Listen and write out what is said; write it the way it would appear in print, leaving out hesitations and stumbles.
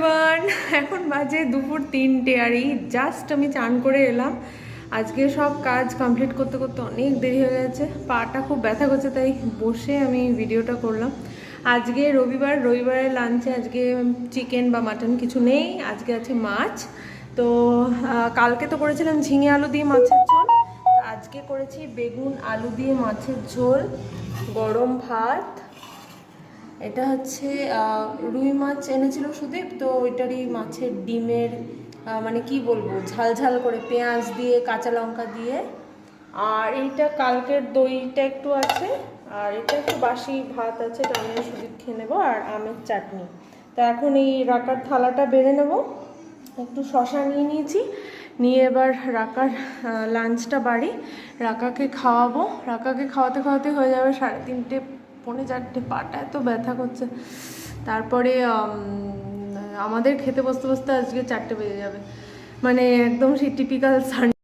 Everyone, এখন বাজে দুপুর 3টে আর এই জাস্ট আমি চান করে এলাম। আজকে সব কাজ কমপ্লিট করতে করতে অনেক দেরি হয়ে গেছে, পাটা খুব ব্যথা করছে, তাই বসে আমি ভিডিওটা করলাম। আজকে রবিবারের লাঞ্চে আজকে চিকেন বা মাটন কিছু নেই, আজকে আছে মাছ। তো কালকে তো করেছিলাম ঝিঙে আলু দিয়ে মাছের ঝোল, আজকে করেছি বেগুন আলু দিয়ে মাছের ঝোল, গরম ভাত। এটা হচ্ছে রুই মাছ এনেছিল সুদীপ, তো ওইটারই মাছের ডিমের মানে কি বলবো, ঝাল ঝাল করে পেঁয়াজ দিয়ে কাঁচা লঙ্কা দিয়ে। আর এইটা কালকের দইটা একটু আছে, আর এটা একটু বাসি ভাত আছে, এটা আমি সুদীপ খেয়ে নেবো, আর আমের চাটনি। তো এখন এই রাকার থালাটা বেড়ে নেব, একটু শশা নিয়ে নিয়েছি, নিয়ে এবার রাকার লাঞ্চটা বাড়ি, রাকাকে খাওয়াবো। রাকাকে খাওয়াতে খাওয়াতে হয়ে যাবে 3:30 পৌনে 4টে, পাটা এত ব্যথা করছে। তারপরে আমাদের খেতে বসতে বসতে আজকে 4টে বেজে যাবে, মানে একদম সেই টিপিক্যাল সানডে।